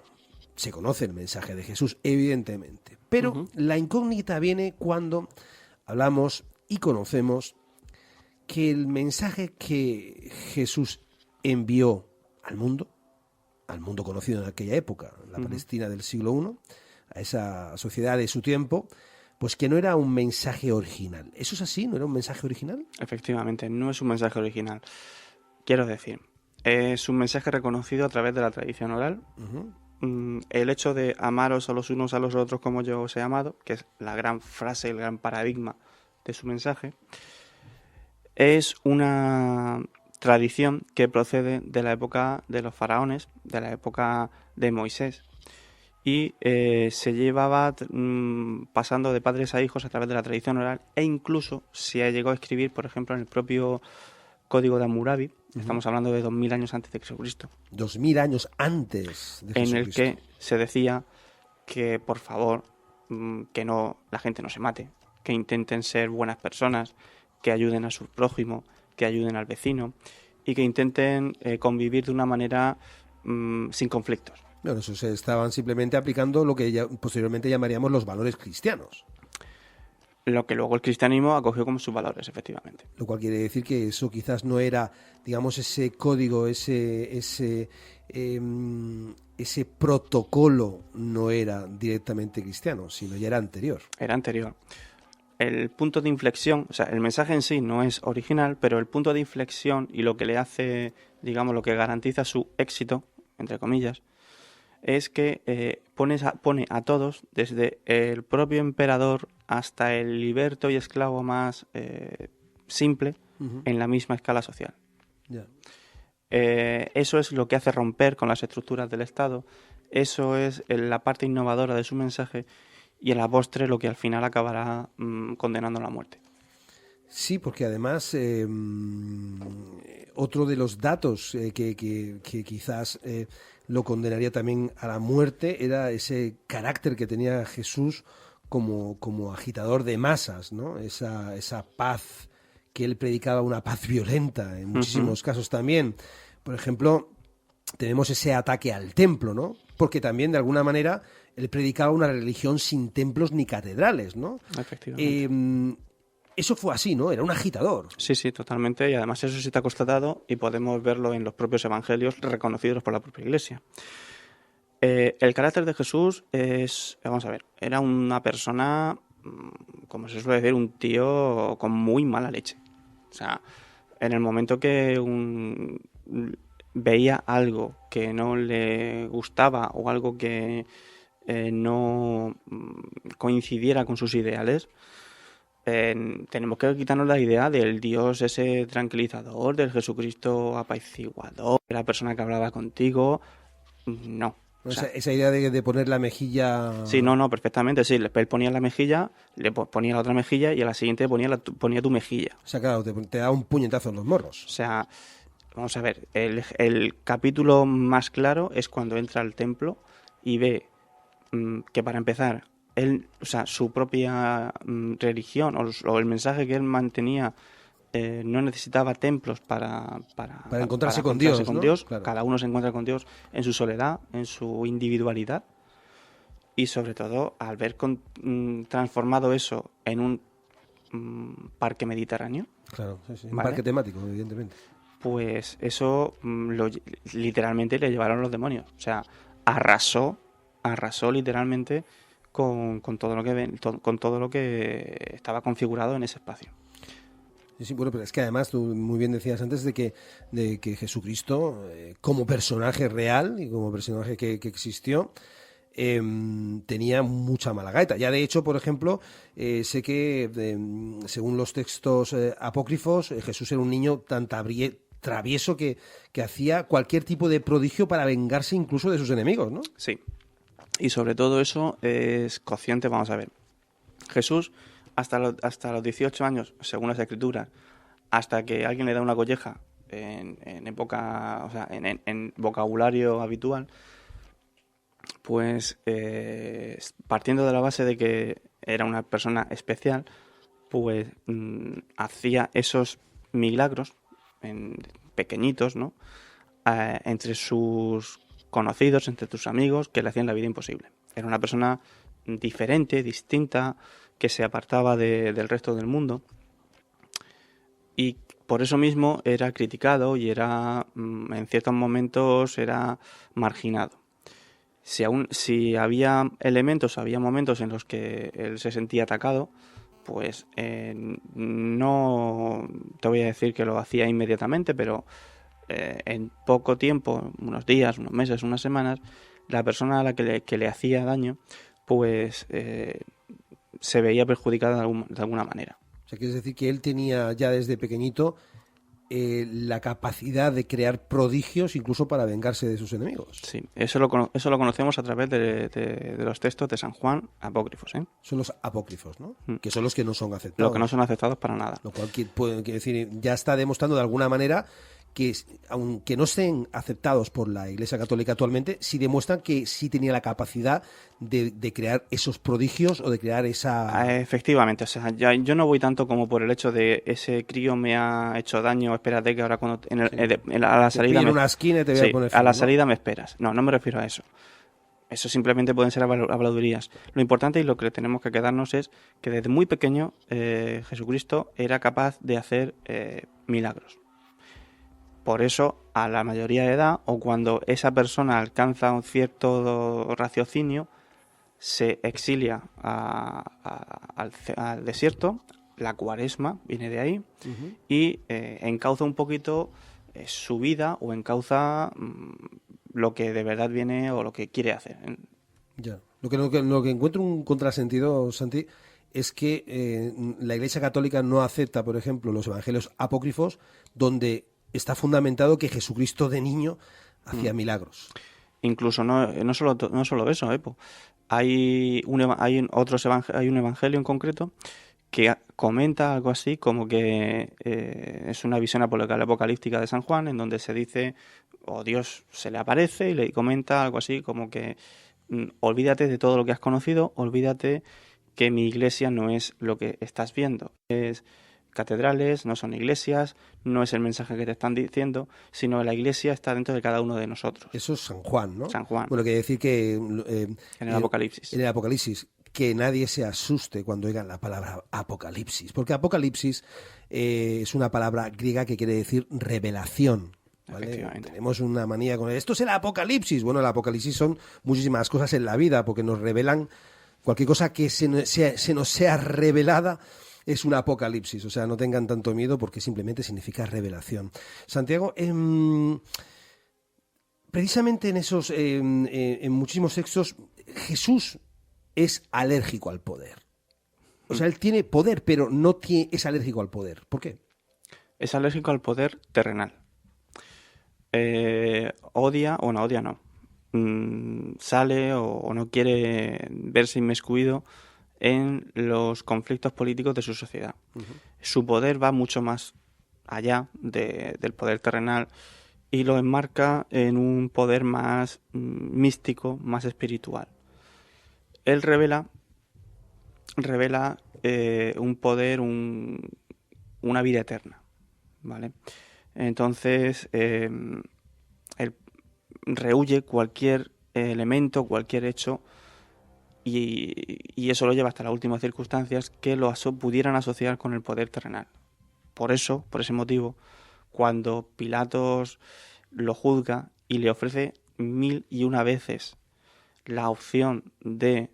Se conoce el mensaje de Jesús, evidentemente, pero la incógnita viene cuando hablamos y conocemos que el mensaje que Jesús envió al mundo conocido en aquella época, la Palestina del siglo I, a esa sociedad de su tiempo, pues que no era un mensaje original. ¿Eso es así? ¿No era un mensaje original? Efectivamente, no es un mensaje original. Quiero decir, es un mensaje reconocido a través de la tradición oral. El hecho de amaros a los unos a los otros como yo os he amado, que es la gran frase, el gran paradigma de su mensaje, es una tradición que procede de la época de los faraones, de la época de Moisés, y se llevaba pasando de padres a hijos a través de la tradición oral, e incluso se llegó a escribir, por ejemplo, en el propio Código de Hammurabi. Estamos hablando de 2000 años antes de Jesucristo. 2000 años antes de Jesucristo. En el que se decía que, por favor, que no, la gente no se mate, que intenten ser buenas personas, que ayuden a su prójimo, que ayuden al vecino y que intenten convivir de una manera sin conflictos. Bueno, eso se estaban simplemente aplicando lo que ya posteriormente llamaríamos los valores cristianos. Lo que luego el cristianismo acogió como sus valores, efectivamente. Lo cual quiere decir que eso quizás no era, digamos, ese código, ese protocolo no era directamente cristiano, sino ya era anterior. Era anterior. El punto de inflexión, o sea, el mensaje en sí no es original, pero el punto de inflexión y lo que le hace, digamos, lo que garantiza su éxito, entre comillas, es que pone a todos, desde el propio emperador hasta el liberto y esclavo más simple, en la misma escala social. Yeah. Eso es lo que hace romper con las estructuras del Estado, eso es la parte innovadora de su mensaje y en la postre lo que al final acabará condenando a la muerte. Sí, porque además otro de los datos que quizás lo condenaría también a la muerte era ese carácter que tenía Jesús como agitador de masas, ¿no? Esa paz que él predicaba, una paz violenta en muchísimos casos también. Por ejemplo, tenemos ese ataque al templo, ¿no? Porque también de alguna manera él predicaba una religión sin templos ni catedrales, ¿no? Efectivamente. Eso fue así, ¿no? Era un agitador. Sí, sí, totalmente. Y además eso sí está constatado y podemos verlo en los propios evangelios reconocidos por la propia Iglesia. El carácter de Jesús es, vamos a ver, era una persona, como se suele decir, un tío con muy mala leche. O sea, en el momento que veía algo que no le gustaba o algo que no coincidiera con sus ideales, tenemos que quitarnos la idea del Dios ese tranquilizador, del Jesucristo apaciguador, de la persona que hablaba contigo. No. O sea, esa idea de poner la mejilla... Sí, no, perfectamente. Sí, él ponía la mejilla, le ponía la otra mejilla y a la siguiente ponía tu mejilla. O sea, claro, te da un puñetazo en los morros. O sea, vamos a ver, el capítulo más claro es cuando entra al templo y ve que para empezar, él, o sea, su propia religión o el mensaje que él mantenía no necesitaba templos para encontrarse con Dios, ¿no? Claro. Cada uno se encuentra con Dios en su soledad, en su individualidad y sobre todo al ver transformado eso en un parque mediterráneo. Claro, sí. ¿Vale? Un parque temático, evidentemente. Pues eso literalmente le llevaron los demonios. O sea, arrasó literalmente con todo lo que estaba configurado en ese espacio. Sí, bueno, pero es que además tú muy bien decías antes de que Jesucristo, como personaje real y como personaje que existió, tenía mucha mala gaita. Ya de hecho, por ejemplo, sé que según los textos apócrifos, Jesús era un niño tan travieso que hacía cualquier tipo de prodigio para vengarse incluso de sus enemigos, ¿no? Sí. Y sobre todo eso es cociente, vamos a ver. Jesús, hasta los 18 años, según las escrituras, hasta que alguien le da una colleja en época, o sea, en vocabulario habitual, pues partiendo de la base de que era una persona especial, pues hacía esos milagros pequeñitos, ¿no? Entre sus conocidos, entre tus amigos, que le hacían la vida imposible. Era una persona diferente, distinta, que se apartaba del resto del mundo, y por eso mismo era criticado y era, en ciertos momentos, era marginado. Si había elementos, había momentos en los que él se sentía atacado, pues no te voy a decir que lo hacía inmediatamente, pero en poco tiempo, unos días, unos meses, unas semanas, la persona a la que le hacía daño, pues se veía perjudicada de alguna manera. O sea, quieres decir que él tenía ya desde pequeñito la capacidad de crear prodigios incluso para vengarse de sus enemigos. Sí, eso lo conocemos a través de los textos de San Juan apócrifos, ¿eh? Son los apócrifos, ¿no? Que son los que no son aceptados. Los que no son aceptados para nada. Lo cual quiere decir, ya está demostrando de alguna manera que, aunque no estén aceptados por la Iglesia Católica actualmente, sí demuestran que sí tenía la capacidad de crear esos prodigios o de crear esa... Efectivamente, o sea, yo no voy tanto como por el hecho de ese crío me ha hecho daño, espérate que ahora cuando a la salida en una esquina y te voy a poner a la fino, ¿no? salida me esperas. No me refiero a eso. Eso simplemente pueden ser habladurías. Lo importante y lo que tenemos que quedarnos es que desde muy pequeño Jesucristo era capaz de hacer milagros. Por eso, a la mayoría de edad, o cuando esa persona alcanza un cierto raciocinio, se exilia al desierto. La cuaresma viene de ahí. Y encauza un poquito su vida, o encauza lo que de verdad viene o lo que quiere hacer. Ya. Lo que encuentro un contrasentido, Santi, es que la Iglesia Católica no acepta, por ejemplo, los evangelios apócrifos, donde está fundamentado que Jesucristo de niño hacía milagros. Incluso no solo eso, Epo. Hay un evangelio en concreto que comenta algo así como que es una visión apocalíptica de San Juan, en donde se dice, o Dios se le aparece y le comenta algo así como que olvídate de todo lo que has conocido, olvídate que mi iglesia no es lo que estás viendo. Es catedrales, no son iglesias, no es el mensaje que te están diciendo, sino la iglesia está dentro de cada uno de nosotros. Eso es San Juan, ¿no? San Juan. Bueno, quiere decir que... en el Apocalipsis. En el Apocalipsis, que nadie se asuste cuando oigan la palabra Apocalipsis, porque Apocalipsis es una palabra griega que quiere decir revelación. ¿Vale? Tenemos una manía con esto es el Apocalipsis. Bueno, el Apocalipsis son muchísimas cosas en la vida, porque nos revelan cualquier cosa que se nos sea revelada. Es un apocalipsis, o sea, no tengan tanto miedo porque simplemente significa revelación. Santiago, precisamente en muchísimos textos, Jesús es alérgico al poder. O sea, él tiene poder, pero es alérgico al poder. ¿Por qué? Es alérgico al poder terrenal. Odia no. Sale o no quiere verse inmiscuido en los conflictos políticos de su sociedad. Su poder va mucho más allá del poder terrenal y lo enmarca en un poder más místico, más espiritual. Él revela un poder, una vida eterna, ¿vale? Entonces, él rehúye cualquier elemento, cualquier hecho, y eso lo lleva hasta las últimas circunstancias que lo pudieran asociar con el poder terrenal. Por ese motivo, cuando Pilatos lo juzga y le ofrece 1001 veces la opción de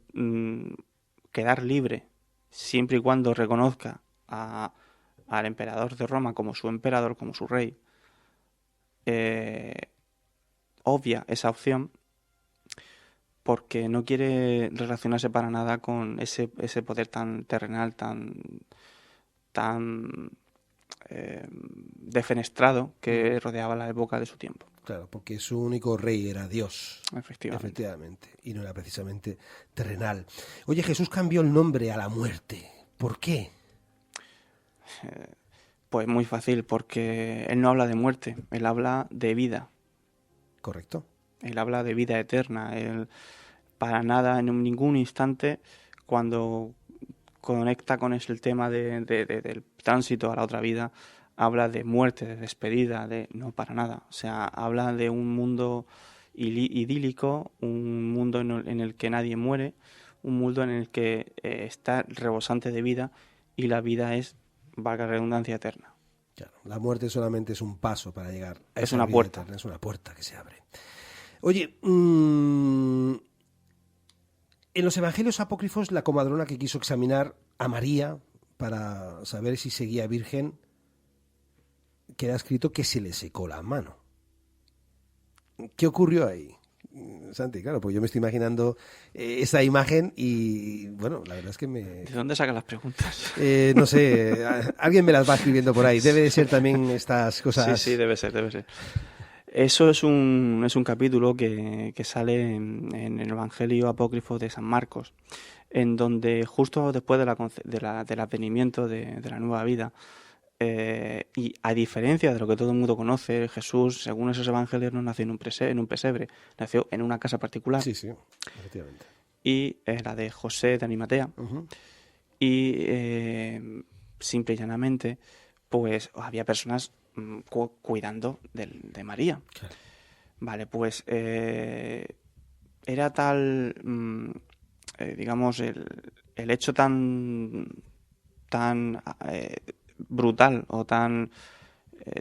quedar libre, siempre y cuando reconozca al emperador de Roma como su emperador, como su rey, obvia esa opción porque no quiere relacionarse para nada con ese poder tan terrenal, tan defenestrado que rodeaba la época de su tiempo. Claro, porque su único rey era Dios. Efectivamente. Y no era precisamente terrenal. Oye, Jesús cambió el nombre a la muerte. ¿Por qué? Pues muy fácil, porque él no habla de muerte, él habla de vida. Correcto. Él habla de vida eterna. Él, para nada, en ningún instante, cuando conecta con el tema del tránsito a la otra vida, habla de muerte, de despedida, no, para nada. O sea, habla de un mundo idílico, un mundo en el que nadie muere, un mundo en el que está rebosante de vida, y la vida es, valga la redundancia, eterna. Claro, la muerte solamente es un paso para llegar a Es esa una vida puerta. eterna, es una puerta que se abre. Oye, en los evangelios apócrifos, la comadrona que quiso examinar a María para saber si seguía virgen, queda escrito que se le secó la mano. ¿Qué ocurrió ahí, Santi? Claro, pues yo me estoy imaginando esa imagen y, bueno, la verdad es que ¿De dónde sacan las preguntas? no sé, alguien me las va escribiendo por ahí. Debe de ser también estas cosas... Sí, debe ser. Eso es un capítulo que sale en el Evangelio apócrifo de San Marcos, en donde justo después del advenimiento de la nueva vida, y a diferencia de lo que todo el mundo conoce, Jesús, según esos evangelios, no nació en un pesebre, nació en una casa particular. Sí, efectivamente. Y la de José de Arimatea. Uh-huh. Y simple y llanamente, pues había personas cuidando de María. Claro. Vale, pues era tal, digamos, el hecho tan brutal o tan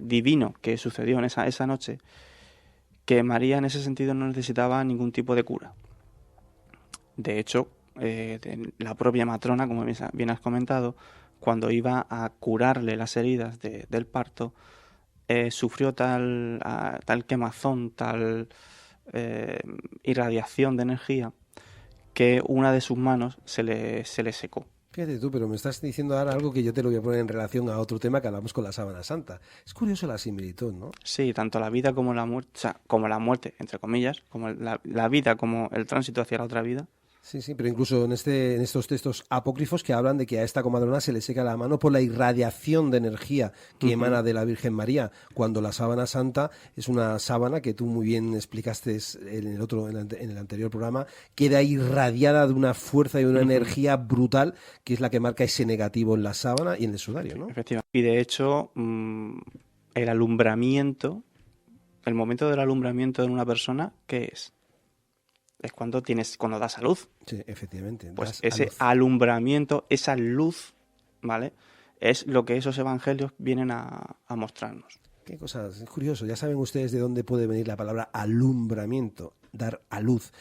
divino que sucedió en esa noche, que María en ese sentido no necesitaba ningún tipo de cura. De hecho, la propia matrona, como bien has comentado, cuando iba a curarle las heridas del parto, sufrió tal quemazón, tal irradiación de energía, que una de sus manos se le secó. Fíjate tú, pero me estás diciendo ahora algo que yo te lo voy a poner en relación a otro tema que hablamos con la sábana santa. Es curioso la similitud, ¿no? Sí, tanto la vida como la muerte, o sea, como la muerte, entre comillas, como la vida, como el tránsito hacia la otra vida. Sí, pero incluso en estos textos apócrifos que hablan de que a esta comadrona se le seca la mano por la irradiación de energía que emana de la Virgen María, cuando la sábana santa es una sábana que tú muy bien explicaste en el anterior programa, queda irradiada de una fuerza y de una energía brutal, que es la que marca ese negativo en la sábana y en el sudario, ¿no? Efectivamente. Y de hecho, el alumbramiento, el momento del alumbramiento en una persona, ¿qué es? Es cuando das a luz. Sí, efectivamente. Pues ese alumbramiento, esa luz, ¿vale? Es lo que esos evangelios vienen a mostrarnos. Qué cosas, es curioso. Ya saben ustedes de dónde puede venir la palabra alumbramiento, dar a luz.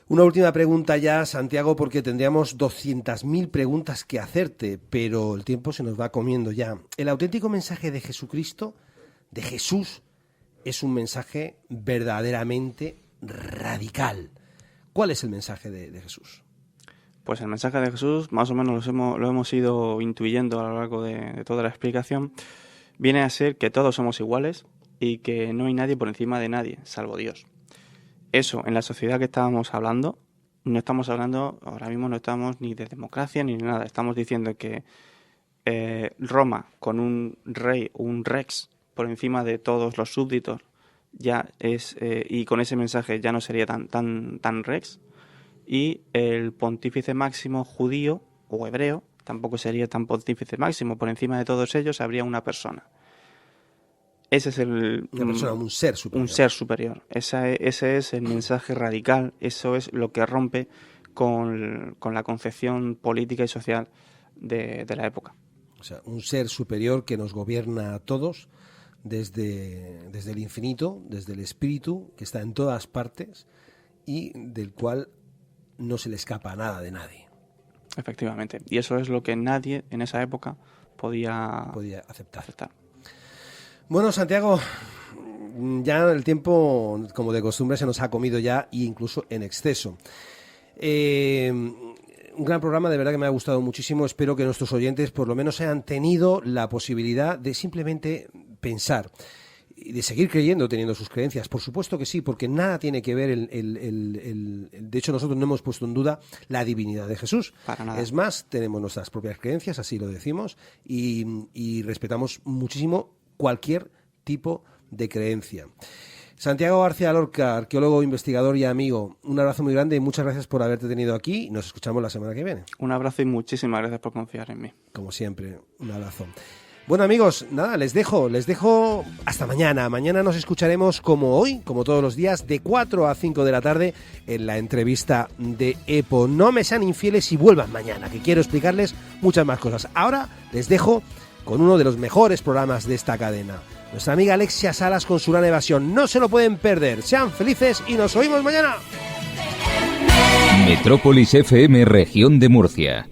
Una última pregunta ya, Santiago, porque tendríamos 200.000 preguntas que hacerte, pero el tiempo se nos va comiendo ya. El auténtico mensaje de Jesucristo, de Jesús, es un mensaje verdaderamente radical. ¿Cuál es el mensaje de Jesús? Pues el mensaje de Jesús, más o menos lo hemos ido intuyendo a lo largo de toda la explicación, viene a ser que todos somos iguales y que no hay nadie por encima de nadie, salvo Dios. Eso, en la sociedad que estábamos hablando, ahora mismo no estamos ni de democracia ni de nada. Estamos diciendo que Roma, con un rey, un rex, por encima de todos los súbditos, ya es, y con ese mensaje ya no sería tan rex, y el pontífice máximo judío o hebreo tampoco sería tan pontífice máximo. Por encima de todos ellos habría una persona. Ese es una persona, un ser superior. Un ser superior. Ese es el mensaje radical. Eso es lo que rompe con la concepción política y social de la época. O sea, un ser superior que nos gobierna a todos desde el infinito, desde el espíritu, que está en todas partes y del cual no se le escapa nada de nadie. Efectivamente. Y eso es lo que nadie en esa época podía aceptar. Bueno, Santiago, ya el tiempo, como de costumbre, se nos ha comido ya, e incluso en exceso. Un gran programa, de verdad que me ha gustado muchísimo. Espero que nuestros oyentes por lo menos hayan tenido la posibilidad de simplemente pensar y de seguir creyendo, teniendo sus creencias. Por supuesto que sí, porque nada tiene que ver de hecho, nosotros no hemos puesto en duda la divinidad de Jesús. Para nada. Es más, tenemos nuestras propias creencias, así lo decimos, y respetamos muchísimo cualquier tipo de creencia. Santiago García Lorca, arqueólogo, investigador y amigo, un abrazo muy grande y muchas gracias por haberte tenido aquí. Nos escuchamos la semana que viene. Un abrazo y muchísimas gracias por confiar en mí. Como siempre, un abrazo. Bueno, amigos, nada, les dejo hasta mañana. Mañana nos escucharemos como hoy, como todos los días, de 4 a 5 de la tarde en la entrevista de EPO. No me sean infieles y vuelvan mañana, que quiero explicarles muchas más cosas. Ahora les dejo con uno de los mejores programas de esta cadena. Nuestra amiga Alexia Salas con su gran evasión. No se lo pueden perder. Sean felices y nos oímos mañana. Metrópolis FM, Región de Murcia.